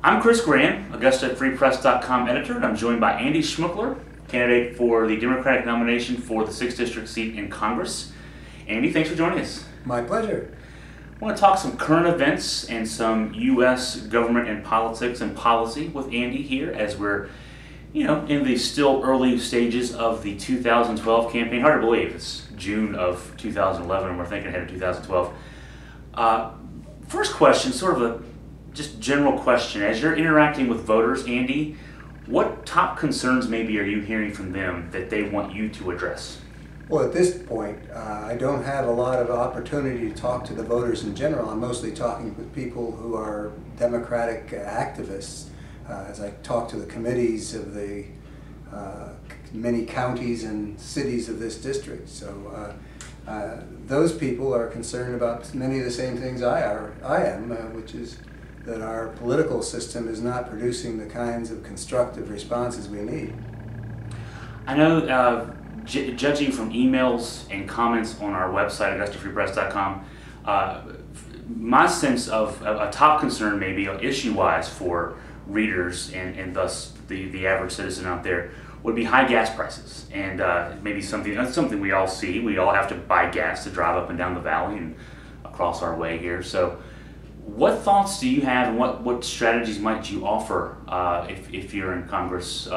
I'm Chris Graham, Augusta at freepress.com editor, and I'm joined by Andy Schmookler, candidate for the Democratic nomination for the 6th District seat in Congress. Andy, thanks for joining us. My pleasure. I want to talk some current events and some U.S. government and politics and policy with Andy here as we're, in the still early stages of the 2012 campaign. Hard to believe it's June of 2011 and we're thinking ahead of 2012. First question, sort of a just general question. As you're interacting with voters, Andy, what top concerns maybe are you hearing from them that they want you to address? Well, at this point, I don't have a lot of opportunity to talk to the voters in general. I'm mostly talking with people who are Democratic activists as I talk to the committees of the many counties and cities of this district. So those people are concerned about many of the same things I am, which is that our political system is not producing the kinds of constructive responses we need. I know, judging from emails and comments on our website, AugustaFreePress.com, my sense of a top concern maybe issue-wise for readers and thus the average citizen out there would be high gas prices, and maybe something we all see. We all have to buy gas to drive up and down the valley and across our way here. So what thoughts do you have, and what strategies might you offer if you're in Congress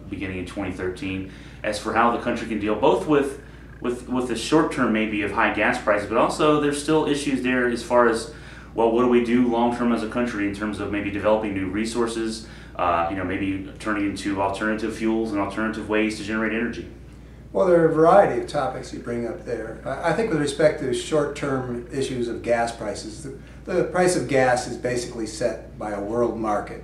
beginning in 2013 as for how the country can deal both with the short term maybe of high gas prices, but also there's still issues there as far as, well, what do we do long term as a country in terms of maybe developing new resources, maybe turning into alternative fuels and alternative ways to generate energy? Well, there are a variety of topics you bring up there. I think with respect to short-term issues of gas prices, the price of gas is basically set by a world market.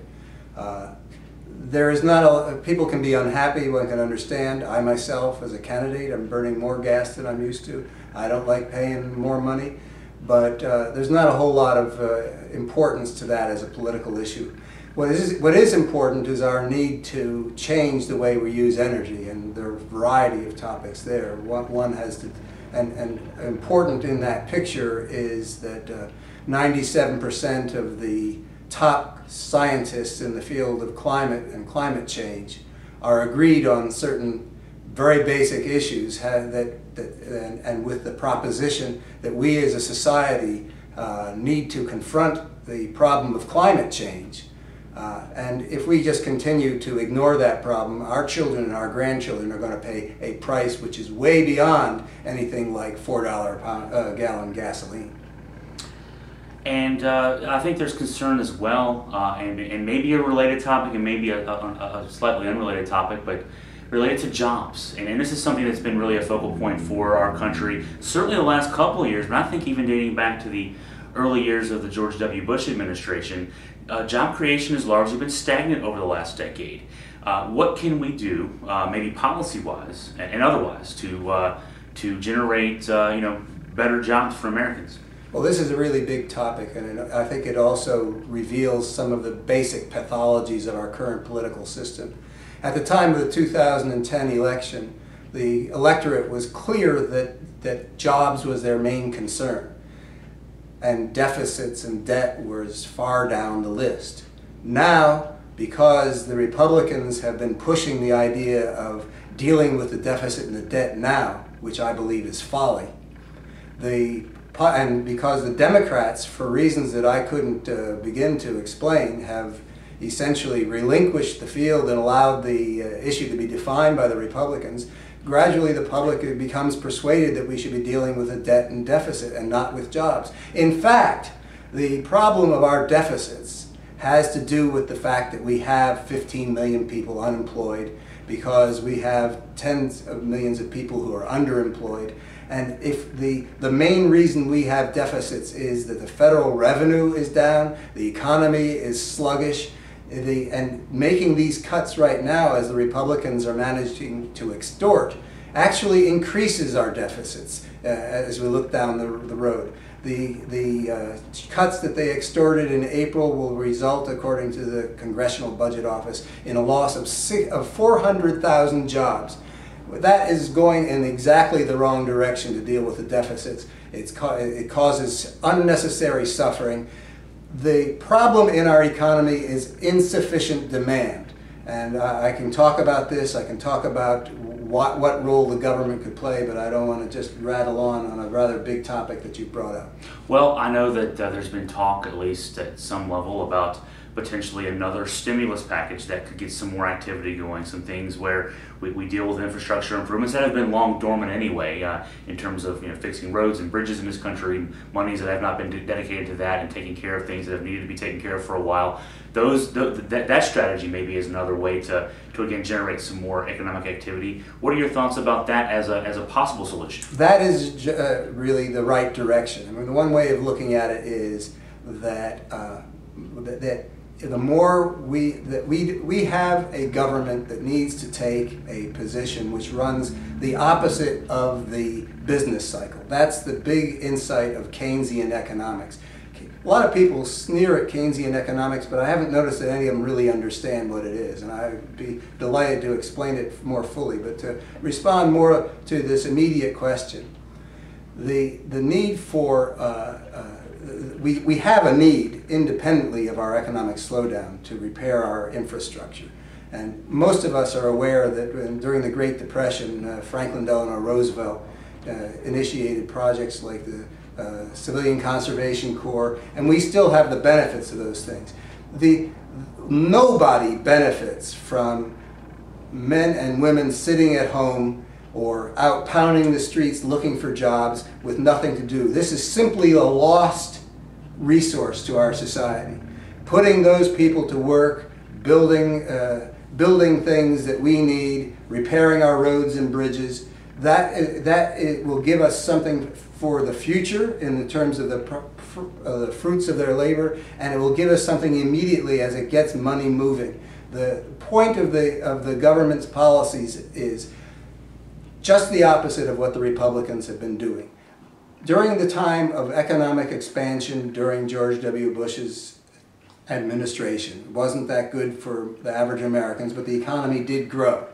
There is not people can be unhappy, one can understand. I myself, as a candidate, I'm burning more gas than I'm used to. I don't like paying more money, but there's not a whole lot of importance to that as a political issue. What is important is our need to change the way we use energy, and there are a variety of topics there. One has to, and important in that picture is that 97% of the top scientists in the field of climate and climate change are agreed on certain very basic issues and with the proposition that we as a society need to confront the problem of climate change. And if we just continue to ignore that problem, our children and our grandchildren are going to pay a price which is way beyond anything like $4 a gallon gasoline. And I think there's concern as well, and maybe a related topic and maybe a slightly unrelated topic, but related to jobs. And this is something that's been really a focal point for our country, certainly the last couple of years, but I think even dating back to the early years of the George W. Bush administration. Job creation has largely been stagnant over the last decade. What can we do, maybe policy-wise and otherwise, to generate better jobs for Americans? Well, this is a really big topic, and I think it also reveals some of the basic pathologies of our current political system. At the time of the 2010 election, the electorate was clear that jobs was their main concern, and deficits and debt was far down the list. Now, because the Republicans have been pushing the idea of dealing with the deficit and the debt now, which I believe is folly, and because the Democrats, for reasons that I couldn't begin to explain, have essentially relinquished the field and allowed the issue to be defined by the Republicans, gradually the public becomes persuaded that we should be dealing with a debt and deficit and not with jobs. In fact, the problem of our deficits has to do with the fact that we have 15 million people unemployed because we have tens of millions of people who are underemployed. And if the main reason we have deficits is that the federal revenue is down, the economy is sluggish, and making these cuts right now, as the Republicans are managing to extort, actually increases our deficits as we look down the road. The cuts that they extorted in April will result, according to the Congressional Budget Office, in a loss of 400,000 jobs. That is going in exactly the wrong direction to deal with the deficits. It causes unnecessary suffering. The problem in our economy is insufficient demand. And I can talk about this, I can talk about what role the government could play, but I don't want to just rattle on a rather big topic that you brought up. Well, I know that there's been talk, at least at some level, about potentially another stimulus package that could get some more activity going, some things where we deal with infrastructure improvements that have been long dormant anyway, in terms of fixing roads and bridges in this country, monies that have not been dedicated to that and taking care of things that have needed to be taken care of for a while. That strategy maybe is another way to again generate some more economic activity. What are your thoughts about that as a possible solution? That is really the right direction. I mean, the one way of looking at it is that the more we have a government that needs to take a position which runs the opposite of the business cycle. That's the big insight of Keynesian economics. A lot of people sneer at Keynesian economics, but I haven't noticed that any of them really understand what it is, and I'd be delighted to explain it more fully. But to respond more to this immediate question, the need for we have a need, independently of our economic slowdown, to repair our infrastructure. And most of us are aware that during the Great Depression, Franklin Delano Roosevelt initiated projects like the Civilian Conservation Corps, and we still have the benefits of those things. Nobody benefits from men and women sitting at home or out pounding the streets looking for jobs with nothing to do. This is simply a lost resource to our society. Putting those people to work, building things that we need, repairing our roads and bridges, that it will give us something for the future in terms of the fruits of their labor, and it will give us something immediately as it gets money moving. The point of the government's policies is just the opposite of what the Republicans have been doing. During the time of economic expansion during George W. Bush's administration, it wasn't that good for the average Americans, but the economy did grow.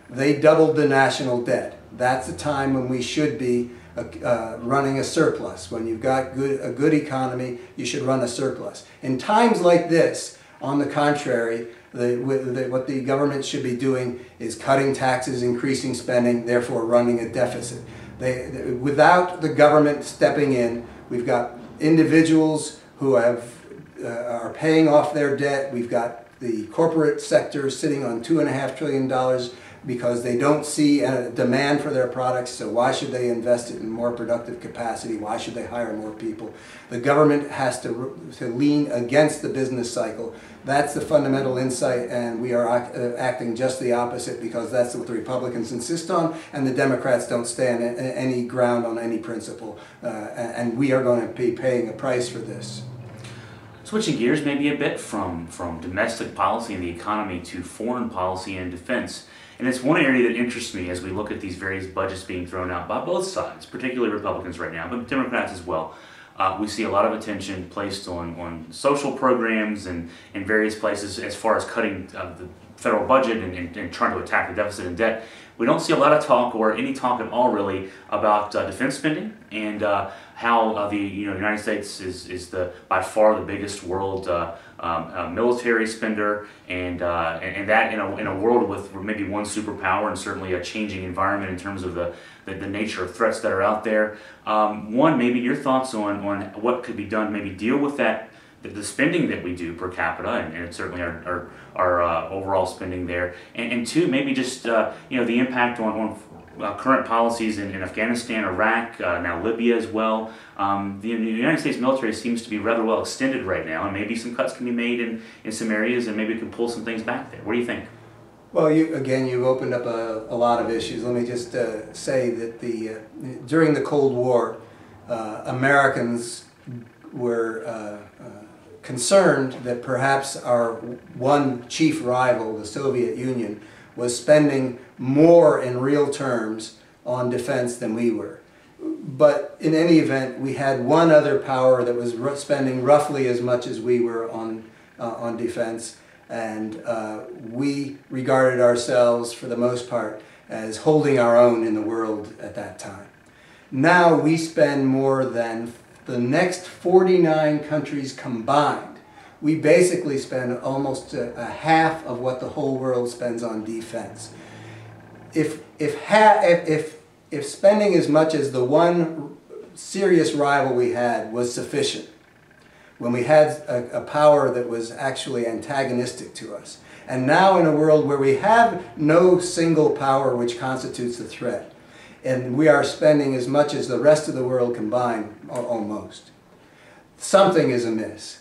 They doubled the national debt. That's the time when we should be running a surplus. When you've got a good economy, you should run a surplus. In times like this, on the contrary, what the government should be doing is cutting taxes, increasing spending, therefore running a deficit. Without the government stepping in, we've got individuals who are paying off their debt. We've got the corporate sector sitting on $2.5 trillion because they don't see a demand for their products, so why should they invest it in more productive capacity? Why should they hire more people? The government has to lean against the business cycle. That's the fundamental insight, and we are acting just the opposite because that's what the Republicans insist on, and the Democrats don't stand any ground on any principle, and we are going to be paying a price for this. Switching gears maybe a bit from domestic policy and the economy to foreign policy and defense. And it's one area that interests me as we look at these various budgets being thrown out by both sides, particularly Republicans right now, but Democrats as well. We see a lot of attention placed on social programs and various places as far as cutting the federal budget and trying to attack the deficit and debt. We don't see a lot of talk, or any talk at all really, about defense spending and how the United States is by far the biggest world military spender, and that in a world with maybe one superpower and certainly a changing environment in terms of the nature of threats that are out there. One, maybe your thoughts on what could be done to maybe deal with that, the spending that we do per capita, and certainly our overall spending there, and two, maybe just the impact on current policies in Afghanistan, Iraq, now Libya as well. The United States military seems to be rather well extended right now, and maybe some cuts can be made in some areas, and maybe we can pull some things back there. What do you think? Well, you've opened up a lot of issues. Let me just say that during the Cold War, Americans were concerned that perhaps our one chief rival, the Soviet Union, was spending more in real terms on defense than we were. But in any event, we had one other power that was spending roughly as much as we were on defense, and we regarded ourselves, for the most part, as holding our own in the world at that time. Now we spend more than the next 49 countries combined, we basically spend almost a half of what the whole world spends on defense. If spending as much as the one serious rival we had was sufficient, when we had a power that was actually antagonistic to us, and now in a world where we have no single power which constitutes a threat, and we are spending as much as the rest of the world combined, almost, something is amiss.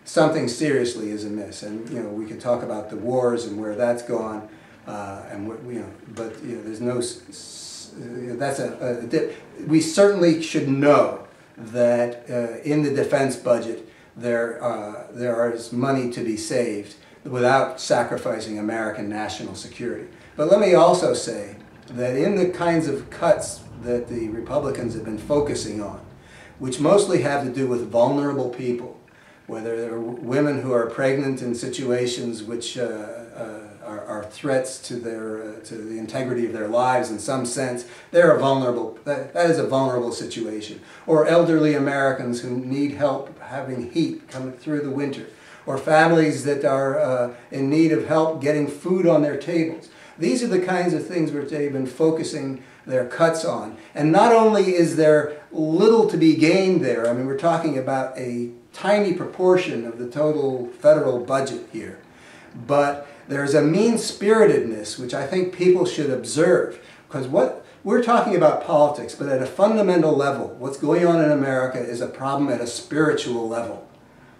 Something seriously is amiss, and we could talk about the wars and where that's gone, but there's no. We certainly should know that in the defense budget there is money to be saved without sacrificing American national security. But let me also say that in the kinds of cuts that the Republicans have been focusing on, which mostly have to do with vulnerable people, whether they're women who are pregnant in situations which are threats to the integrity of their lives in some sense, they're a vulnerable, that is a vulnerable situation. Or elderly Americans who need help having heat coming through the winter. Or families that are in need of help getting food on their tables. These are the kinds of things which they've been focusing their cuts on. And not only is there little to be gained there, I mean, we're talking about a tiny proportion of the total federal budget here, but there's a mean-spiritedness which I think people should observe, because what we're talking about politics, but at a fundamental level, what's going on in America is a problem at a spiritual level.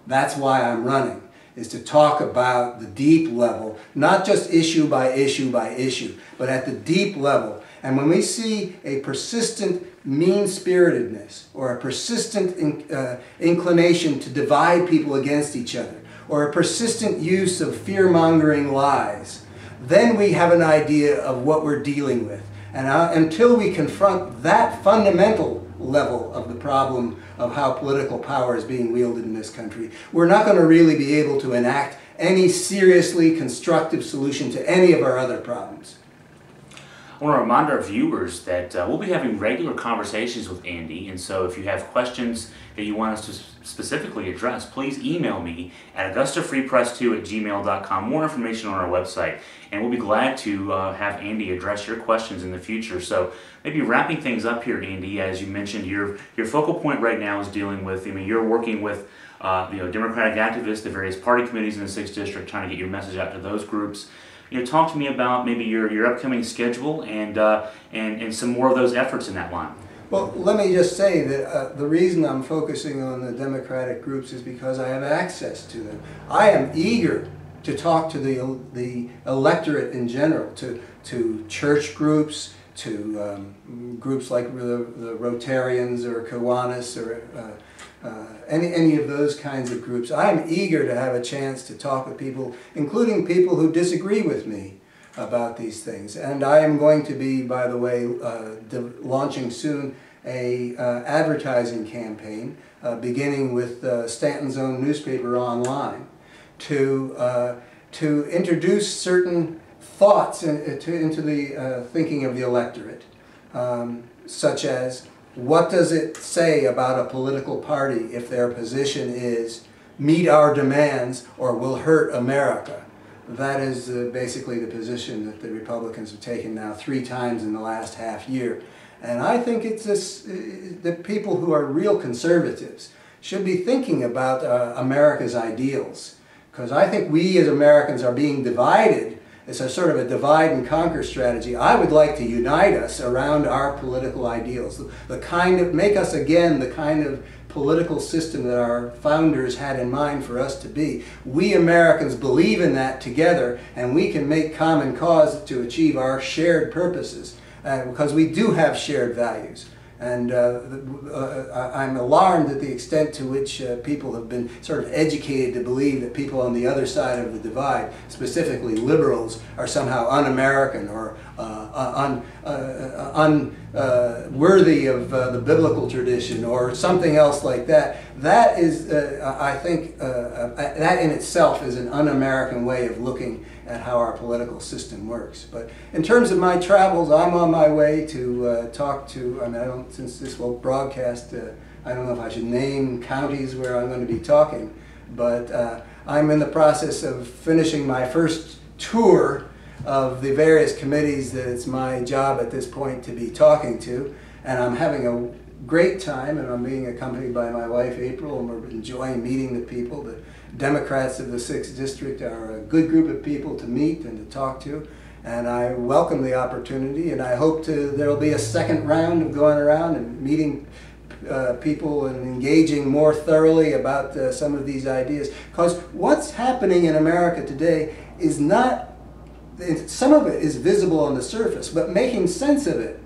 That's why I'm running, is to talk about the deep level, not just issue by issue by issue, but at the deep level. And when we see a persistent mean-spiritedness or a persistent inclination to divide people against each other, or a persistent use of fear-mongering lies, then we have an idea of what we're dealing with. And until we confront that fundamental level of the problem of how political power is being wielded in this country, we're not going to really be able to enact any seriously constructive solution to any of our other problems. I want to remind our viewers that we'll be having regular conversations with Andy, and so if you have questions that you want us to specifically address, please email me at augustafreepress2@gmail.com. More information on our website, and we'll be glad to have Andy address your questions in the future. So maybe wrapping things up here, Andy, as you mentioned, your focal point right now is dealing with, you're working with Democratic activists, the various party committees in the 6th District, trying to get your message out to those groups. Talk to me about maybe your upcoming schedule and some more of those efforts in that line. Well, let me just say that the reason I'm focusing on the Democratic groups is because I have access to them. I am eager to talk to the electorate in general, to church groups, to groups like the Rotarians or Kiwanis or any of those kinds of groups. I'm eager to have a chance to talk with people, including people who disagree with me about these things. And I am going to be, by the way, launching soon a advertising campaign, beginning with Stanton's own newspaper online, to introduce certain thoughts into the thinking of the electorate, such as, what does it say about a political party if their position is meet our demands or will hurt America? That is basically the position that the Republicans have taken now 3 times in the last half year. And I think it's that people who are real conservatives should be thinking about America's ideals. Because I think we as Americans are being divided. It's a sort of a divide and conquer strategy. I would like to unite us around our political ideals. Make us again the kind of political system that our founders had in mind for us to be. We Americans believe in that together, and we can make common cause to achieve our shared purposes, because we do have shared values. And I'm alarmed at the extent to which people have been sort of educated to believe that people on the other side of the divide, specifically liberals, are somehow un-American or unworthy of the biblical tradition or something else like that. That is, I think, that in itself is an un-American way of looking at how our political system works. But in terms of my travels, I'm on my way to talk to, since this will broadcast I don't know if I should name counties where I'm going to be talking, but I'm in the process of finishing my first tour of the various committees that it's my job at this point to be talking to, and I'm having a great time, and I'm being accompanied by my wife April, and we're enjoying meeting the people. The Democrats of the 6th District are a good group of people to meet and to talk to, and I welcome the opportunity, and I hope there will be a second round of going around and meeting people and engaging more thoroughly about some of these ideas, because what's happening in America today is not, some of it is visible on the surface, but making sense of it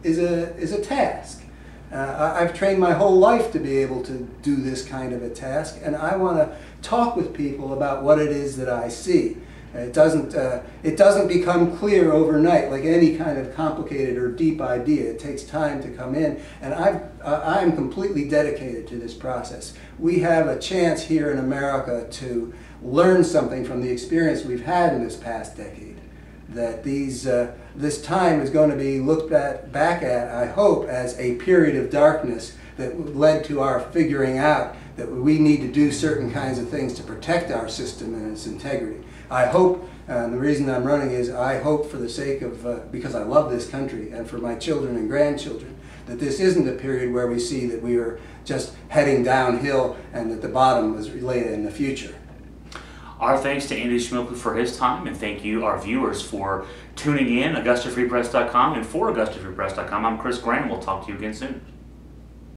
is a task. I've trained my whole life to be able to do this kind of a task, and I want to talk with people about what it is that I see. It doesn't become clear overnight like any kind of complicated or deep idea. It takes time to come in, and I'm completely dedicated to this process. We have a chance here in America to learn something from the experience we've had in this past decade. That this time is going to be looked back at, I hope, as a period of darkness that led to our figuring out that we need to do certain kinds of things to protect our system and its integrity. I hope, and the reason I'm running is I hope for the sake of, because I love this country and for my children and grandchildren, that this isn't a period where we see that we are just heading downhill and that the bottom was later in the future. Our thanks to Andy Schmookler for his time, and thank you, our viewers, for tuning in. AugustaFreePress.com, and for AugustaFreePress.com, I'm Chris Graham. We'll talk to you again soon.